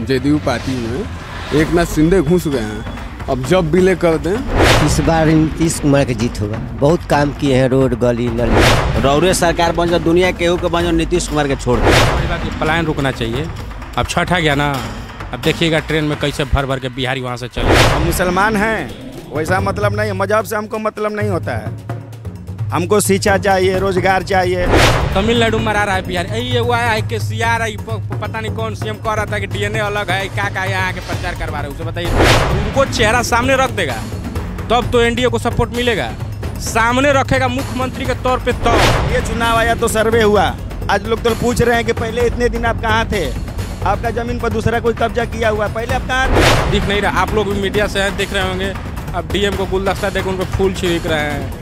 JDU party में एक नाथ शिंदे घुस गए हैं। अब जब विलय कर दें, इस बार नीतीश कुमार की जीत होगा। बहुत काम किए हैं, रोड गली नली। रौरे सरकार बन जाओ, दुनिया केहू के बन जाओ, नीतीश कुमार के छोड़ दो। पलायन रुकना चाहिए। अब छठ आ गया ना, अब देखिएगा ट्रेन में कैसे भर भर के बिहारी वहाँ से चले। हम मुसलमान हैं, वैसा मतलब नहीं, मजहब से हमको मतलब नहीं होता है। हमको शिक्षा चाहिए, रोजगार चाहिए। तमिलनाडु में आ रहा है बिहार, ये वो आया है कि सीआर पता नहीं कौन सीएम कह रहा था कि डीएनए अलग है, क्या यहाँ के प्रचार करवा रहे हैं। उसे बताइए, उनको चेहरा सामने रख देगा तब तो एनडीए को सपोर्ट मिलेगा। सामने रखेगा मुख्यमंत्री के तौर पे। तो ये चुनाव आया तो सर्वे हुआ, आज लोग तो पूछ रहे हैं कि पहले इतने दिन आप कहाँ थे, आपका जमीन पर दूसरा कोई कब्जा किया हुआ, पहले आप कहाँ थे? दिख नहीं रहा। आप लोग भी मीडिया से देख रहे होंगे। अब डीएम को गुलदस्ता देकर उन पर फूल छिड़क रहे हैं।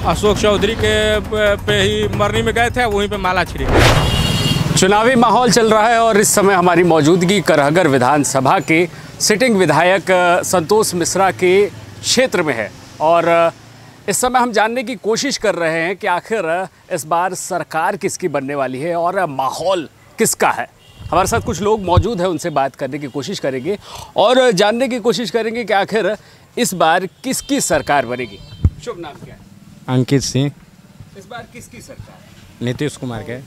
अशोक चौधरी के पे ही मरनी में गए थे, वहीं पे माला छिड़क। चुनावी माहौल चल रहा है और इस समय हमारी मौजूदगी करहगर विधानसभा के सिटिंग विधायक संतोष मिश्रा के क्षेत्र में है और इस समय हम जानने की कोशिश कर रहे हैं कि आखिर इस बार सरकार किसकी बनने वाली है और माहौल किसका है। हमारे साथ कुछ लोग मौजूद हैं, उनसे बात करने की कोशिश करेंगे और जानने की कोशिश करेंगे कि आखिर इस बार किसकी सरकार बनेगी। शुभ नाम क्या है? अंकित सिंह। इस बार किसकी सरकार? नीतीश कुमार के।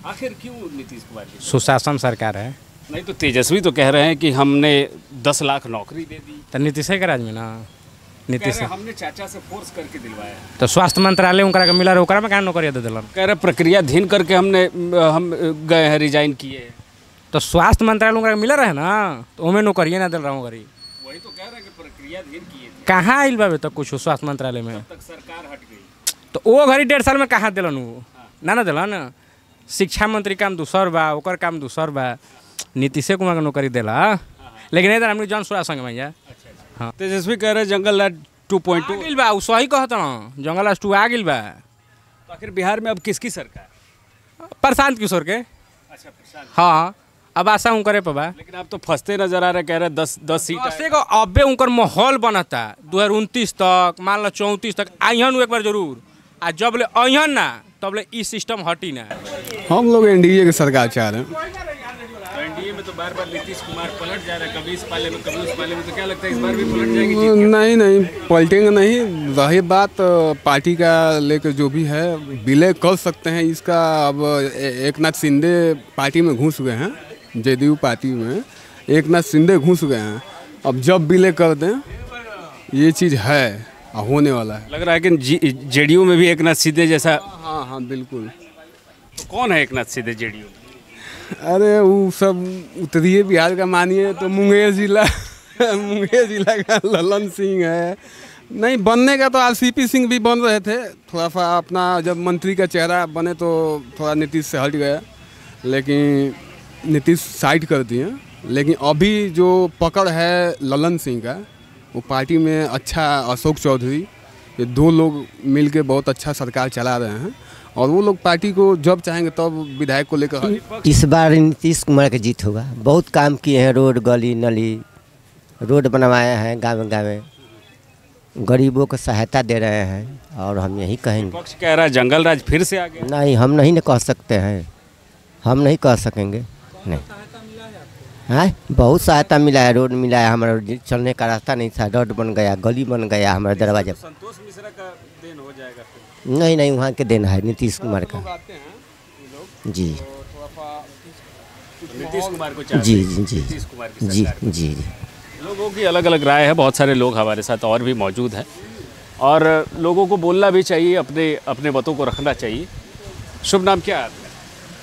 आखिर क्यों नीतीश कुमार की? सुशासन सरकार है। नहीं तो तेजस्वी तो कह रहे हैं कि हमने 10 लाख नौकरी दे दी। तो नीतीश के राज में ना, नीतीश हमने चाचा से फोर्स करके दिलवाया। तो स्वास्थ्य मंत्रालय उनका के मिला रहे, ओकरा में क्या नौकरी दे दिलन? कह रहे प्रक्रियाधीन करके हम गए हैं, रिजाइन किए। तो स्वास्थ्य मंत्रालय उनका मिला रहे ना, तो उन्हें नौकरी ना दिल रहा हूँ। वही तो कह रहे हैं कि प्रक्रियाधीन किए थे। कहाँ आइल बा तक कुछ स्वास्थ्य मंत्रालय में? तब तक सरकार हट गई तो वो घड़ी 1.5 साल में कहाँ दिलन? वो ना दिलन। शिक्षा मंत्री काम दूसर बा, ओकर काम दूसर बा। नीतीश कुमार को नौकरी दिला, लेकिन इधर हमने जन सुरा संग भैया। हाँ, तेजस्वी कह रहे जंगल राज 2.2 गिल बा, सही कहता ना, जंगल राज 2 आ गिल बा। तो आखिर बिहार में अब किसकी सरकार? प्रशांत किशोर के। अच्छा, प्रशांत। हाँ, अब आशा हूँ करे पबा। लेकिन आप तो फंसते नजर आ रहे, कह रहे 10 सीट ऐसे को अबे उनकर माहौल बनता 2029 तक, मान लो 34 तक आइहन एक बार जरूर। आ जब ले आइहन ना, तब ले ई सिस्टम हटी ना। हम लोग एनडीए की सरकार चाह रहे हैं। तो एनडीए में तो बार बार नीतीश कुमार पलट जा रहा है, कभी इस पाले में कभी उस पाले में। तो क्या लगता है इस बार भी पलट जाएगी? नहीं, पलटेंगे नहीं। रही बात पार्टी का लेकर जो भी है, विलय कर सकते हैं इसका। अब एक नाथ शिंदे पार्टी में घुस गए हैं, जदयू पार्टी में एक नाथ शिंदे घुस गए हैं। अब जब विलय कर दें, ये चीज़ है, होने वाला है। लग रहा है कि जेडीयू में भी एक नाथ शिंदे जैसा। हाँ, बिल्कुल। तो कौन है एक नाथ शिंदे जेडीयू? अरे वो सब उत्तरीय बिहार का मानिए तो मुंगेर जिला मुंगेर जिला का ललन सिंह है। नहीं बनने का तो आरसीपी सिंह भी बन रहे थे, थोड़ा सा अपना जब मंत्री का चेहरा बने तो थोड़ा नीतीश से हट गया, लेकिन नीतीश साइड कर दिए। लेकिन अभी जो पकड़ है ललन सिंह का, वो पार्टी में अच्छा अशोक चौधरी, ये 2 लोग मिलके बहुत अच्छा सरकार चला रहे हैं और वो लोग पार्टी को जब चाहेंगे तब विधायक को लेकर। इस बार नीतीश कुमार की जीत होगा। बहुत काम किए हैं, रोड गली नली, रोड बनवाए हैं, गाँव गरीबों को सहायता दे रहे हैं। और हम यही कहेंगे। पक्ष कह रहा है जंगल राज फिर से आ गया। नहीं, हम नहीं न कह सकते हैं, हम नहीं कह सकेंगे। नहीं, हाँ, बहुत सहायता मिला है। रोड मिला है, हमारा चलने का रास्ता नहीं था, रोड बन गया, गली बन गया हमारे दरवाजे। संतोष मिश्रा का देन हो जाएगा फिर? नहीं, वहाँ के देन है नीतीश कुमार का। जी, नीतीश कुमार को चाहिए। जी, नीतीश कुमार की सरकार। जी। लोगों की अलग अलग राय है, बहुत सारे लोग हमारे साथ और भी मौजूद हैं और लोगों को बोलना भी चाहिए, अपने मतों को रखना चाहिए। शुभ नाम क्या है आपका?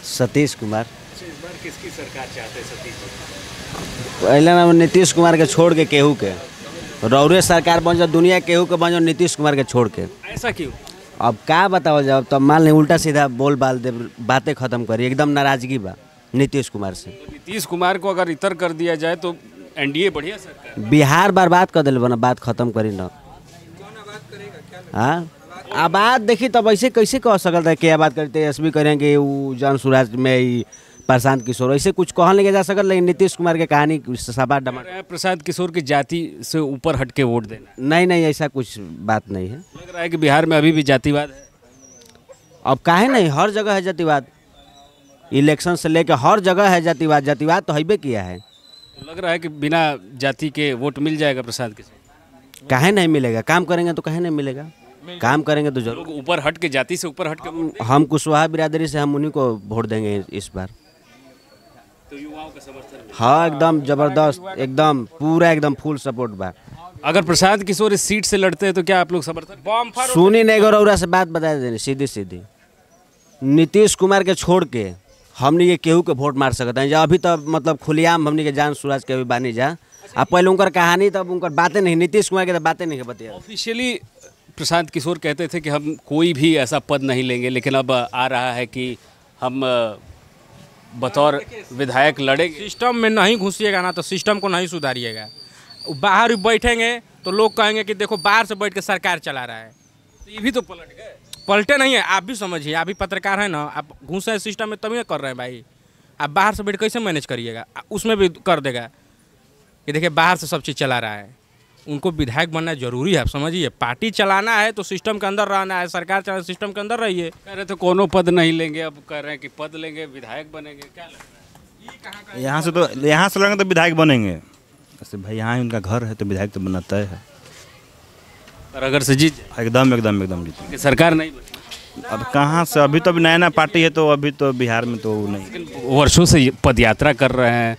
सतीश कुमार। इस बार किसकी सरकार चाहते हैं सतीश जी? पहले ना नीतीश कुमार के छोड़ के केहू के, रौरे सरकार बन जाओ, दुनिया केहू के बन जाओ, नीतीश कुमार के छोड़ के। ऐसा क्यों? अब क्या बताओ जाओ, तब मान लें उल्टा सीधा बोल बाल दे, बातें खत्म करी। एकदम नाराजगी बा नीतीश कुमार से। तो नीतीश कुमार को अगर इतर कर दिया जाए तो एनडीए बढ़िया सरकार। बिहार बर्बाद कर दिल बना, बात खत्म करी ना। हाँ, आबाद देखी तब ऐसे कैसे कह सकता है कि आबाद करते एसबी करें कि वो जन सुराज में ही प्रशांत किशोर, ऐसे कुछ कहा लेके जा सकता। लेकिन नीतीश कुमार के कहानी सभा डमा प्रशांत किशोर की जाति से ऊपर हट के वोट देना। नहीं, ऐसा कुछ बात नहीं है। लग रहा है कि बिहार में अभी भी जातिवाद है। अब काहे नहीं, हर जगह है जातिवाद। इलेक्शन से लेकर हर जगह है जातिवाद। जातिवाद तो हैबे किया है। लग रहा है कि बिना जाति के वोट मिल जाएगा प्रशांत किशोर। काहे नहीं मिलेगा? काम करेंगे तो काहे नहीं मिलेगा? काम करेंगे तो जरूर। लोग ऊपर हट के, जाति से ऊपर हट के वोट देंगे। हम कुशवाहा बिरादरी से हम उन्हीं को वोट देंगे इस बार। तो युवाओं का समर्थन। हाँ एकदम जबरदस्त, एकदम पूरा एकदम फुल सपोर्ट बा। अगर प्रशांत किशोर इस सीट से लड़ते हैं तो क्या आप लोग समर्थन? सुनी नहीं गौरवरा से बात बता देनी सीधी सीधी। नीतीश कुमार के छोड़ के हमने ये केहू के वोट मार सकते हैं। अभी तो मतलब खुलेआम हमने के जान सूरज के अभी बानी जा। अब पहले उनकर कहानी तब उनकर बातें नहीं, नीतीश कुमार के तो बातें नहीं बताया। ऑफिशियली प्रशांत किशोर कहते थे कि हम कोई भी ऐसा पद नहीं लेंगे, लेकिन अब आ रहा है कि हम बतौर विधायक लड़ेंगे। सिस्टम में नहीं घुसिएगा ना तो सिस्टम को नहीं सुधारिएगा। बाहर बैठेंगे तो लोग कहेंगे कि देखो बाहर से बैठ के सरकार चला रहा है। तो ये भी तो पलट गए। पलटे नहीं है, आप भी समझिए। आप भी पत्रकार हैं ना, आप घुसे सिस्टम में तभी कर रहे हैं भाई। आप बाहर से बैठ कैसे मैनेज करिएगा? उसमें भी कर देगा कि देखिए बाहर से सब चीज़ चला रहा है। उनको विधायक बनना जरूरी है, आप समझिए। पार्टी चलाना है तो सिस्टम के अंदर रहना है, सरकार चलाना सिस्टम के अंदर रहिए। कह रहे थे कोनो पद नहीं लेंगे, अब कह रहे हैं कि पद लेंगे, विधायक बनेंगे। क्या लग रहा है? यहाँ से लड़ेंगे तो विधायक बनेंगे। ऐसे भाई यहाँ उनका घर है तो विधायक तो बनना तय है। पर अगर से जीत जाए? एकदम एकदम एकदम जीतेंगे। कि सरकार नहीं बनी। अब कहाँ से? अभी तो नया नया पार्टी है तो अभी तो बिहार में तो नहीं। लेकिन वर्षों से पद यात्रा कर रहे हैं।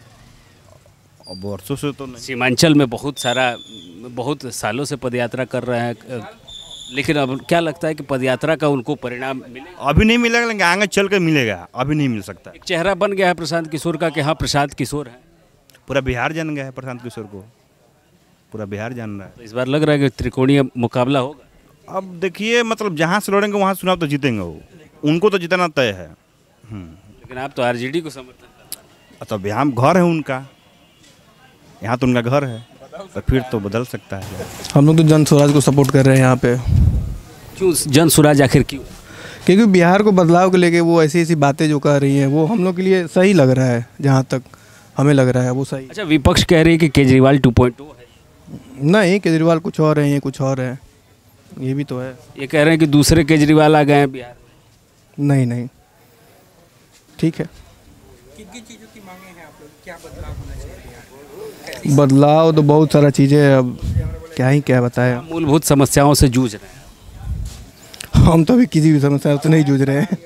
अब वर्षों से तो नहीं। सीमांचल में बहुत सालों से पदयात्रा कर रहे हैं, लेकिन अब क्या लगता है कि पदयात्रा का उनको परिणाम मिलेगा? अभी नहीं मिलेगा, लेकिन आगे चल कर मिलेगा। अभी नहीं मिल सकता। एक चेहरा बन गया है प्रशांत किशोर का कि हाँ प्रशांत किशोर है। पूरा बिहार जान गया है प्रशांत किशोर को, पूरा बिहार जान रहा है। तो इस बार लग रहा है कि त्रिकोणीय मुकाबला होगा। अब देखिए मतलब जहाँ से लड़ेंगे वहाँ चुनाव तो जीतेंगे वो, उनको तो जितना तय है। लेकिन आप तो आरजेडी को समर्थन करते हैं। तब यहाँ घर है उनका, यहाँ तो उनका घर है, तो फिर तो बदल सकता है। हम लोग तो जन स्वराज को सपोर्ट कर रहे हैं यहाँ पे। क्यों जन स्वराज? आखिर क्यों? क्योंकि बिहार को बदलाव को लेके वो ऐसी ऐसी बातें जो कर रही हैं वो हम लोग के लिए सही लग रहा है। जहाँ तक हमें लग रहा है वो सही। अच्छा, विपक्ष कह रही है कि केजरीवाल 2.0 है। नहीं, केजरीवाल कुछ और है, ये कुछ और है, ये भी तो है। ये कह रहे हैं कि दूसरे केजरीवाल आ गए हैं बिहार में। नहीं नहीं, ठीक है। किन चीज़ों की मांगे हैं आप लोग? क्या बदलाव होना चाहिए? बदलाव तो बहुत सारा चीज़ें है, अब क्या बताएं। मूलभूत समस्याओं से जूझ रहे हैं। हम तो अभी किसी भी समस्या से नहीं जूझ रहे हैं।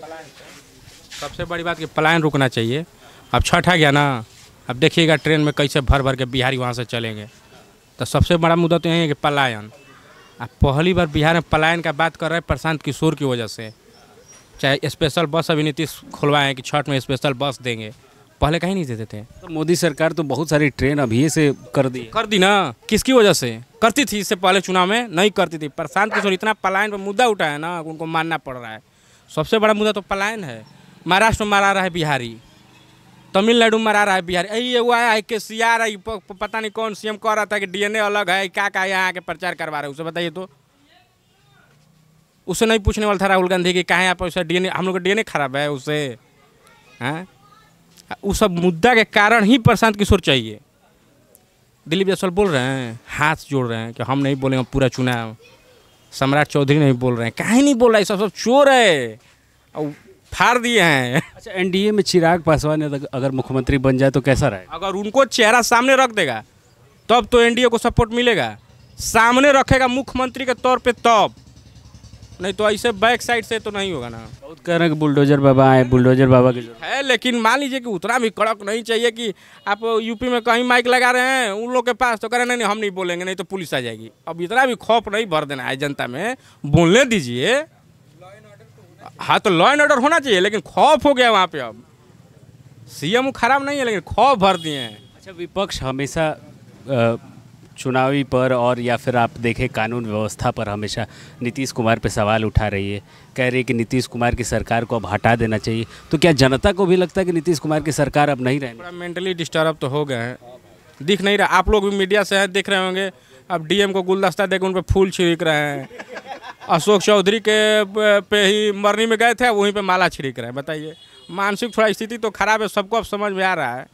सबसे बड़ी बात कि पलायन रुकना चाहिए। अब छठ आ गया ना, अब देखिएगा ट्रेन में कैसे भर भर के बिहारी वहाँ से चलेंगे। तो सबसे बड़ा मुद्दा तो यही है कि पलायन। अब पहली बार बिहार में पलायन का बात कर रहे हैं प्रशांत किशोर की वजह से। चाहे स्पेशल बस अभी नीतीश खुलवाए हैं कि छठ में स्पेशल बस देंगे, पहले कहीं नहीं देते थे। तो मोदी सरकार तो बहुत सारी ट्रेन अभी से कर दी ना। किसकी वजह से करती थी? इससे पहले चुनाव में नहीं करती थी। प्रशांत किशोर इतना पलायन पर मुद्दा उठाया ना, उनको मानना पड़ रहा है। सबसे बड़ा मुद्दा तो पलायन है। महाराष्ट्र में मारा रहा है बिहारी, तमिलनाडु में मारा रहा है बिहारी। ये वो आया है कि सीआर है, पता नहीं कौन सीएम कह रहा था कि डीएनए अलग है, क्या यहाँ के प्रचार करवा रहे हैं। उसे बताइए तो। उसे नहीं पूछने वाला था राहुल गांधी कि कहाँ आप उसे डीएनए, हम लोग का डीएनए खराब है उसे। हाँ, उस सब मुद्दा के कारण ही प्रशांत किशोर चाहिए। दिलीप जायसवाल बोल रहे हैं, हाथ जोड़ रहे हैं कि हम नहीं बोलेंगे पूरा चुनाव। सम्राट चौधरी नहीं बोल रहे हैं, कहीं नहीं बोल रहा है, सब चोर है और फाड़ दिए हैं। अच्छा, एनडीए में चिराग पासवान अगर मुख्यमंत्री बन जाए तो कैसा रहेगा? अगर उनको चेहरा सामने रख देगा तब तो एनडीए को सपोर्ट मिलेगा। सामने रखेगा मुख्यमंत्री के तौर पे तब, नहीं तो ऐसे बैक साइड से तो नहीं होगा ना। बहुत कह रहे हैं कि बुलडोजर बाबा आए, बुलडोजर बाबा की जरूरत है, लेकिन मान लीजिए कि उतना भी कड़क नहीं चाहिए कि आप यूपी में कहीं माइक लगा रहे हैं उन लोग के पास तो कह रहे नहीं हम नहीं बोलेंगे, नहीं तो पुलिस आ जाएगी। अब इतना भी खौफ नहीं भर देना है जनता में, बोलने दीजिए। हाँ तो लॉ एंड ऑर्डर होना चाहिए, लेकिन खौफ हो गया वहाँ पे। अब सीएम खराब नहीं है लेकिन खौफ भर दिए हैं। अच्छा, विपक्ष हमेशा चुनावी पर और या फिर आप देखें कानून व्यवस्था पर हमेशा नीतीश कुमार पे सवाल उठा रही है, कह रही है कि नीतीश कुमार की सरकार को अब हटा देना चाहिए। तो क्या जनता को भी लगता है कि नीतीश कुमार की सरकार अब नहीं रहनी? थोड़ा मेंटली डिस्टर्ब तो हो गए हैं, दिख नहीं रहा। आप लोग भी मीडिया से हैं, देख रहे होंगे। अब डीएम को गुलदस्ता देकर उन पर फूल छिड़क रहे हैं। अशोक चौधरी के पे ही मरनी में गए थे, वहीं पे माला छिड़क रहे हैं। बताइए, मानसिक थोड़ा स्थिति तो खराब है, सबको अब समझ में आ रहा है।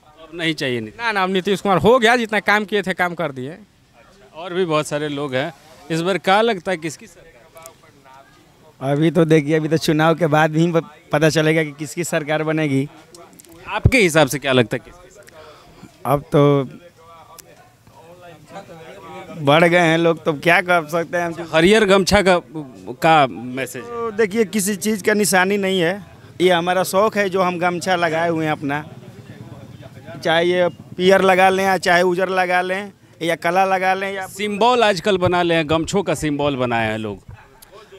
अब नहीं चाहिए ना, अब नीतीश कुमार हो गया, जितना काम किए थे काम कर दिए। और भी बहुत सारे लोग हैं। इस बार क्या लगता है किसकी सरकार? अभी तो देखिए, अभी तो चुनाव के बाद भी पता चलेगा कि किसकी सरकार बनेगी। आपके हिसाब से क्या लगता है किसकी सरकार? अब तो बढ़ गए हैं लोग, तो क्या कर सकते हैं हम। हरियर गमछा का मैसेज है। तो देखिए किसी चीज़ का निशानी नहीं है, ये हमारा शौक़ है जो हम गमछा लगाए हुए हैं अपना, चाहे ये पियर लगा लें या चाहे उजर लगा लें या कला लगा लें या सिंबल आजकल बना ले हैं, गमछों का सिंबल बनाए हैं लोग।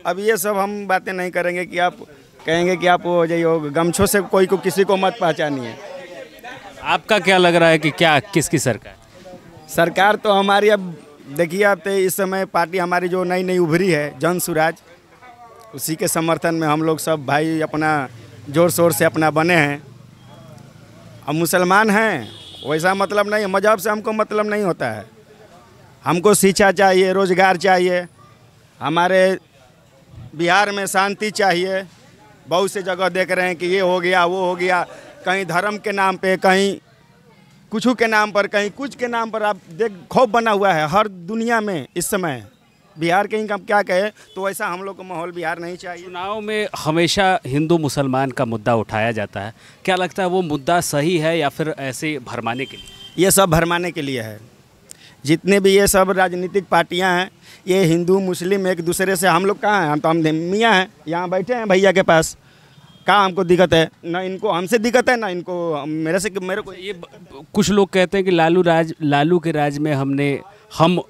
अब ये सब हम बातें नहीं करेंगे कि आप कहेंगे कि आप हो जाइए गमछों से कोई को किसी को मत पहचानिए। आपका क्या लग रहा है कि क्या किसकी सरकार तो हमारी, अब देखिए आप तो इस समय पार्टी हमारी जो नई नई उभरी है जन स्वराज, उसी के समर्थन में हम लोग सब भाई अपना जोर शोर से अपना बने हैं। अब मुसलमान हैं वैसा मतलब नहीं है, मजहब से हमको मतलब नहीं होता है। हमको शिक्षा चाहिए, रोज़गार चाहिए, हमारे बिहार में शांति चाहिए। बहुत से जगह देख रहे हैं कि ये हो गया वो हो गया, कहीं धर्म के नाम पे, कहीं कुछ के नाम पर, कहीं कुछ के नाम पर। आप देख खौफ बना हुआ है हर दुनिया में इस समय। बिहार के ही हम क्या कहें, तो ऐसा हम लोग को माहौल बिहार नहीं चाहिए। चुनाव में हमेशा हिंदू मुसलमान का मुद्दा उठाया जाता है, क्या लगता है वो मुद्दा सही है या फिर ऐसे भरमाने के लिए? ये सब भरमाने के लिए है। जितने भी ये सब राजनीतिक पार्टियां हैं, ये हिंदू मुस्लिम एक दूसरे से, हम लोग कहाँ हैं, हम मियाँ हैं, यहाँ बैठे हैं भैया के पास। कहाँ हमको दिक्कत है? ना इनको हमसे दिक्कत है, ना इनको मेरे को। ये कुछ लोग कहते हैं कि लालू के राज में हम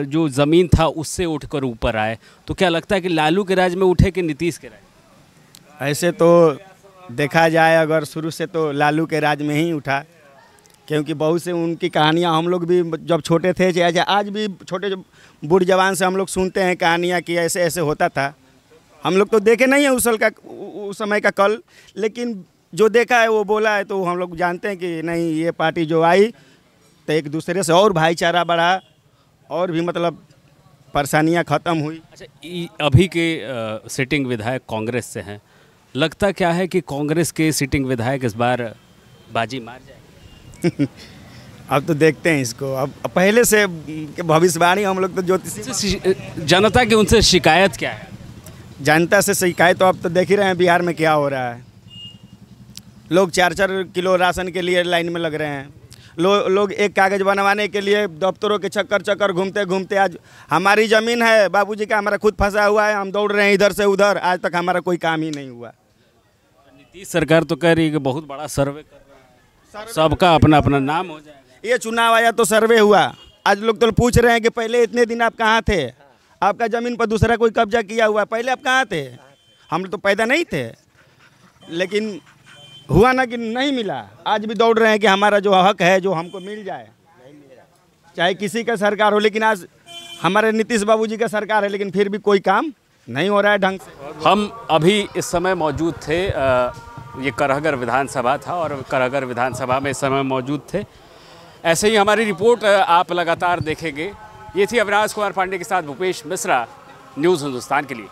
जो ज़मीन था उससे उठकर ऊपर आए, तो क्या लगता है कि लालू के राज में उठे कि नीतीश के राज? ऐसे तो देखा जाए अगर शुरू से तो लालू के राज में ही उठा, क्योंकि बहुत से उनकी कहानियाँ हम लोग भी जब छोटे थे, चाहे आज भी छोटे बूढ़ जवान से हम लोग सुनते हैं कहानियाँ कि ऐसे ऐसे होता था। हम लोग तो देखे नहीं है उस समय का कल, लेकिन जो देखा है वो बोला है, तो हम लोग जानते हैं कि नहीं, ये पार्टी जो आई तो एक दूसरे से और भाईचारा बढ़ा और भी मतलब परेशानियां ख़त्म हुई। अच्छा, अभी के सिटिंग विधायक कांग्रेस से हैं, लगता क्या है कि कांग्रेस के सिटिंग विधायक इस बार बाजी मार जाएंगे? अब तो देखते हैं इसको। अब पहले से भविष्यवाणी हम लोग तो ज्योतिषी। जनता की उनसे शिकायत क्या है? जनता से शिकायत तो अब तो देख ही रहे हैं बिहार में क्या हो रहा है। लोग 4-4 किलो राशन के लिए लाइन में लग रहे हैं। लोग एक कागज़ बनवाने के लिए दफ्तरों के चक्कर घूमते घूमते, आज हमारी ज़मीन है बाबूजी का, हमारा खुद फंसा हुआ है, हम दौड़ रहे हैं इधर से उधर, आज तक हमारा कोई काम ही नहीं हुआ। नीतीश सरकार तो कह रही है कि बहुत बड़ा सर्वे कर रहा है, सबका अपना अपना नाम हो जाएगा। ये चुनाव आया तो सर्वे हुआ, आज लोग तो पूछ रहे हैं कि पहले इतने दिन आप कहाँ थे, आपका ज़मीन पर दूसरा कोई कब्जा किया हुआ, पहले आप कहाँ थे? हम लोग तो पैदा नहीं थे, लेकिन हुआ ना कि नहीं मिला। आज भी दौड़ रहे हैं कि हमारा जो हक है जो हमको मिल जाए, चाहे किसी का सरकार हो। लेकिन आज हमारे नीतीश बाबूजी का सरकार है, लेकिन फिर भी कोई काम नहीं हो रहा है ढंग से। हम अभी इस समय मौजूद थे, ये करहगर विधानसभा था और करहगर विधानसभा में इस समय मौजूद थे। ऐसे ही हमारी रिपोर्ट आप लगातार देखेंगे। ये थी अविनाश कुमार पांडे के साथ भूपेश मिश्रा, न्यूज़ हिंदुस्तान के लिए।